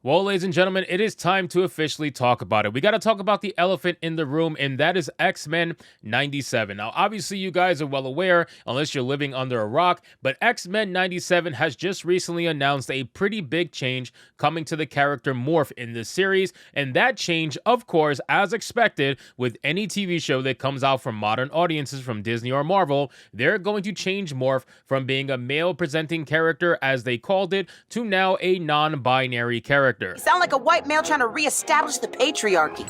Well, ladies and gentlemen, it is time to officially talk about it. We got to talk about the elephant in the room, and that is X-Men 97. Now, obviously, you guys are well aware, unless you're living under a rock, but X-Men 97 has just recently announced a pretty big change coming to the character Morph in this series, and that change, of course, as expected, with any TV show that comes out from modern audiences from Disney or Marvel, they're going to change Morph from being a male-presenting character, as they called it, to now a non-binary character. You sound like a white male trying to reestablish the patriarchy.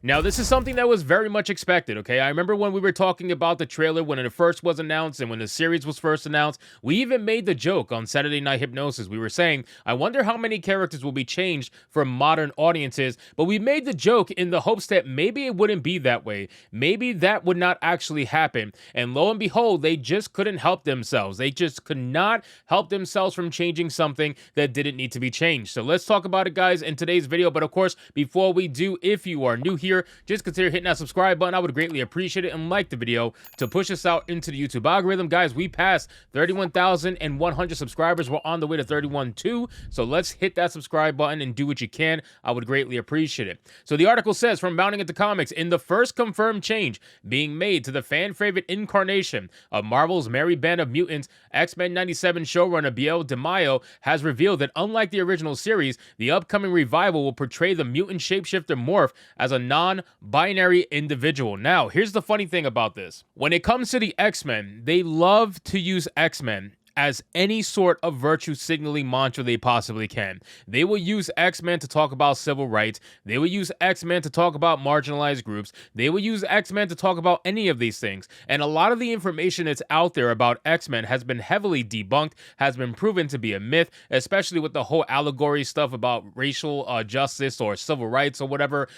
Now, this is something that was very much expected, okay? I remember when we were talking about the trailer when it first was announced and when the series was first announced, we even made the joke on Saturday Night Hypnosis. We were saying, I wonder how many characters will be changed for modern audiences, but we made the joke in the hopes that maybe it wouldn't be that way. Maybe that would not actually happen. And lo and behold, they just couldn't help themselves. They just could not help themselves from changing something that didn't need to be changed. So let's talk about it, guys, in today's video. But of course, before we do, if you are new here, just consider hitting that subscribe button. I would greatly appreciate it, and like the video to push us out into the YouTube algorithm. Guys, we passed 31,100 subscribers. We're on the way to 31,200, so let's hit that subscribe button and do what you can. I would greatly appreciate it. So the article says, from Mounting Into Comics, in the first confirmed change being made to the fan favorite incarnation of Marvel's Merry Band of Mutants, X-Men 97 showrunner Biel DeMaio has revealed that unlike the original series, the upcoming revival will portray the mutant shapeshifter Morph as a non-binary individual. Now, here's the funny thing about this. When it comes to the X-Men, they love to use X-Men as any sort of virtue signaling mantra they possibly can. They will use X-Men to talk about civil rights. They will use X-Men to talk about marginalized groups. They will use X-Men to talk about any of these things. And a lot of the information that's out there about X-Men has been heavily debunked, has been proven to be a myth, especially with the whole allegory stuff about racial justice or civil rights or whatever.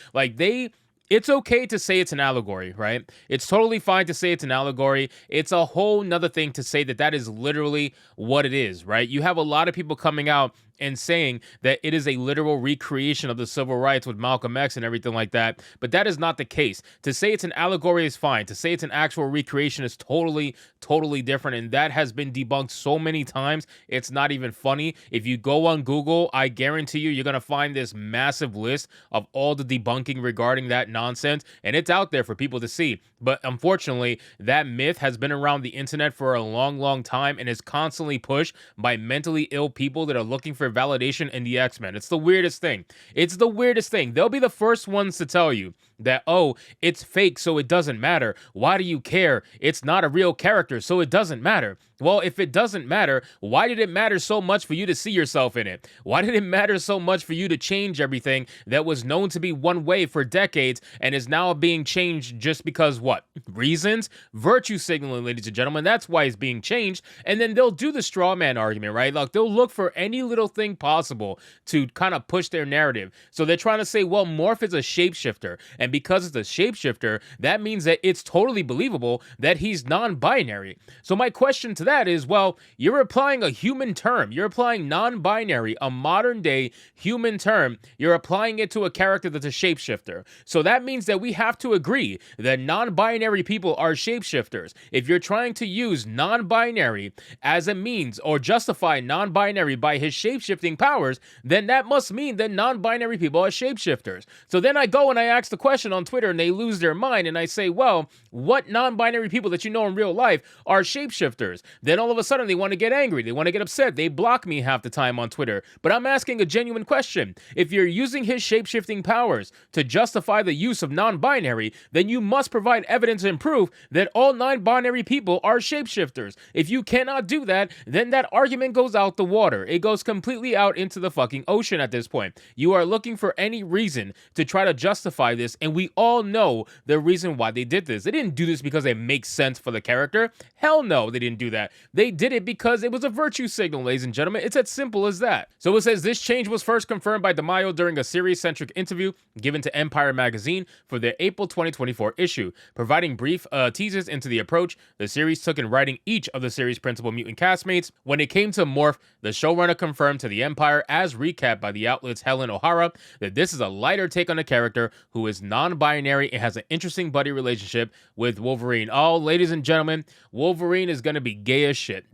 It's okay to say it's an allegory, right? It's totally fine to say it's an allegory. It's a whole nother thing to say that that is literally what it is, right? You have a lot of people coming out and saying that it is a literal recreation of the civil rights with Malcolm X and everything like that, but that is not the case. To say it's an allegory is fine. To say it's an actual recreation is totally different, and that has been debunked so many times, it's not even funny. If you go on Google, I guarantee you're going to find this massive list of all the debunking regarding that nonsense, and it's out there for people to see. But unfortunately, that myth has been around the internet for a long time and is constantly pushed by mentally ill people that are looking for validation in the X-Men. It's the weirdest thing. It's the weirdest thing. They'll be the first ones to tell you that, oh, it's fake, so it doesn't matter. Why do you care? It's not a real character, so it doesn't matter. Well, if it doesn't matter, why did it matter so much for you to see yourself in it? Why did it matter so much for you to change everything that was known to be one way for decades and is now being changed just because what? Reasons? Virtue signaling, ladies and gentlemen. That's why it's being changed. And then they'll do the straw man argument, right? Like, they'll look for any little thing possible to kind of push their narrative. So they're trying to say, well, Morph is a shapeshifter, and because it's a shapeshifter, that means that it's totally believable that he's non-binary. So my question to that is, well, you're applying a human term. You're applying non-binary, a modern day human term. You're applying it to a character that's a shapeshifter. So that means that we have to agree that non-binary people are shapeshifters. If you're trying to use non-binary as a means or justify non-binary by his shapeshifting powers, then that must mean that non-binary people are shapeshifters. So then I go and I ask the question on Twitter and they lose their mind, and I say, well, what non-binary people that you know in real life are shapeshifters? Then all of a sudden they want to get angry. They want to get upset. They block me half the time on Twitter. But I'm asking a genuine question. If you're using his shapeshifting powers to justify the use of non-binary, then you must provide evidence and proof that all non-binary people are shapeshifters. If you cannot do that, then that argument goes out the water. It goes completely out into the fucking ocean at this point. You are looking for any reason to try to justify this, and we all know the reason why they did this. They didn't do this because it makes sense for the character. Hell no, they didn't do that. that. They did it because it was a virtue signal, ladies and gentlemen. It's as simple as that. So it says this change was first confirmed by DeMaio during a series-centric interview given to Empire magazine for their April 2024 issue, providing brief teases into the approach the series took in writing each of the series' principal mutant castmates. When it came to Morph, the showrunner confirmed to the Empire, as recapped by the outlet's Helen O'Hara, that this is a lighter take on a character who is non-binary and has an interesting buddy relationship with Wolverine. Oh, ladies and gentlemen, Wolverine is going to be gay as shit.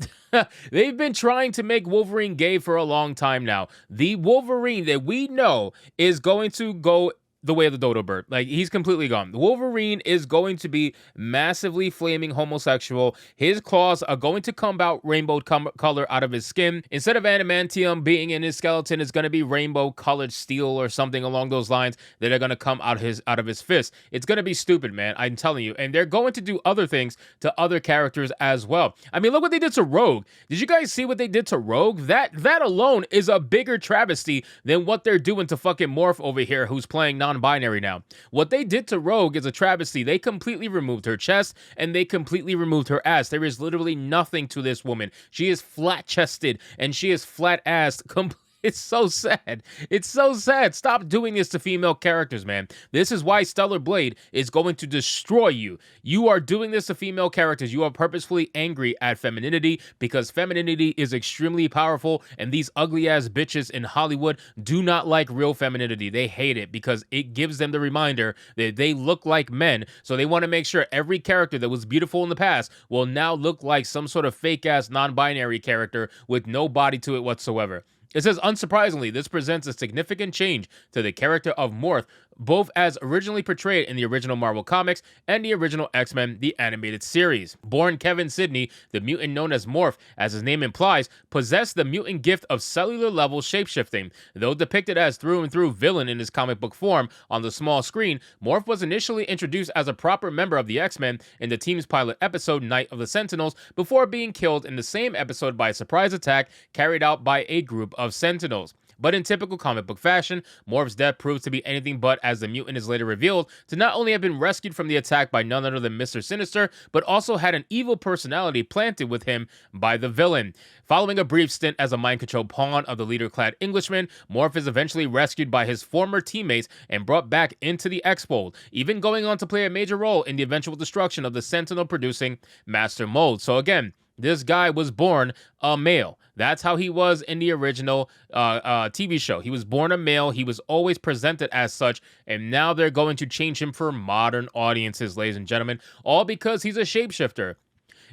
They've been trying to make Wolverine gay for a long time now. The Wolverine that we know is going to go the way of the dodo bird. Like, he's completely gone. Wolverine is going to be massively flaming homosexual. His claws are going to come out rainbow color out of his skin. Instead of adamantium being in his skeleton, it's going to be rainbow colored steel or something along those lines that are going to come out of his fist. It's going to be stupid, man. I'm telling you. And they're going to do other things to other characters as well. I mean, look what they did to Rogue. Did you guys see what they did to Rogue? That alone is a bigger travesty than what they're doing to fucking Morph over here, who's playing non-binary now. What they did to Rogue is a travesty. They completely removed her chest and they completely removed her ass. There is literally nothing to this woman. She is flat-chested and she is flat-assed completely. It's so sad. It's so sad. Stop doing this to female characters, man. This is why Stellar Blade is going to destroy you. You are doing this to female characters. You are purposefully angry at femininity because femininity is extremely powerful, and these ugly-ass bitches in Hollywood do not like real femininity. They hate it because it gives them the reminder that they look like men, so they want to make sure every character that was beautiful in the past will now look like some sort of fake-ass non-binary character with no body to it whatsoever. It says, unsurprisingly, this presents a significant change to the character of Morph, both as originally portrayed in the original Marvel Comics and the original X-Men, the animated series. Born Kevin Sidney, the mutant known as Morph, as his name implies, possessed the mutant gift of cellular-level shapeshifting. Though depicted as through-and-through villain in his comic book form on the small screen, Morph was initially introduced as a proper member of the X-Men in the team's pilot episode, Night of the Sentinels, before being killed in the same episode by a surprise attack carried out by a group of Sentinels. But in typical comic book fashion, Morph's death proves to be anything but, as the mutant is later revealed to not only have been rescued from the attack by none other than Mr. Sinister, but also had an evil personality planted with him by the villain. Following a brief stint as a mind-controlled pawn of the leader-clad Englishman, Morph is eventually rescued by his former teammates and brought back into the X-Fold, even going on to play a major role in the eventual destruction of the Sentinel-producing Master Mold. So again, this guy was born a male. That's how he was in the original TV show. He was born a male. He was always presented as such. And now they're going to change him for modern audiences, ladies and gentlemen. All because he's a shapeshifter.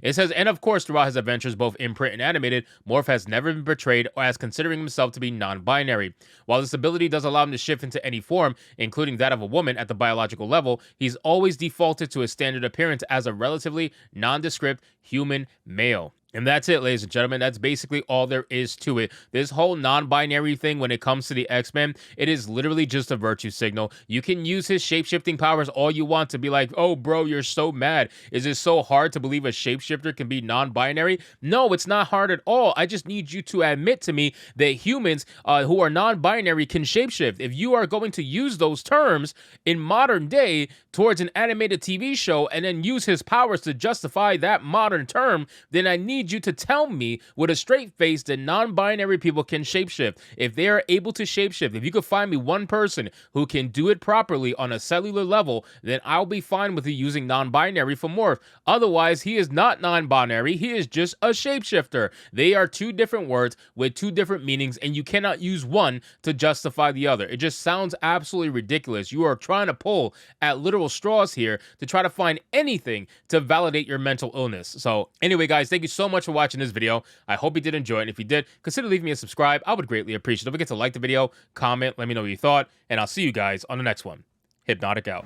It says, and of course, throughout his adventures, both in print and animated, Morph has never been portrayed as considering himself to be non-binary. While this ability does allow him to shift into any form, including that of a woman at the biological level, he's always defaulted to his standard appearance as a relatively nondescript human male. And that's it, ladies and gentlemen. That's basically all there is to it. This whole non-binary thing when it comes to the X-Men, it is literally just a virtue signal. You can use his shape-shifting powers all you want to be like, oh, bro, you're so mad. Is it so hard to believe a shapeshifter can be non-binary? No, it's not hard at all. I just need you to admit to me that humans who are non-binary can shapeshift. If you are going to use those terms in modern day towards an animated TV show and then use his powers to justify that modern term, then I need you to tell me with a straight face that non-binary people can shapeshift. If they are able to shapeshift, if you could find me one person who can do it properly on a cellular level, then I'll be fine with you using non-binary for Morph. Otherwise, he is not non-binary. He is just a shapeshifter. They are two different words with two different meanings, and you cannot use one to justify the other. It just sounds absolutely ridiculous. You are trying to pull at literal straws here to try to find anything to validate your mental illness. So anyway, guys, thank you so much for watching this video. I hope you did enjoy it. And if you did, consider leaving me a subscribe. I would greatly appreciate it. Don't forget to like the video, comment, let me know what you thought, and I'll see you guys on the next one. Hypnotic out.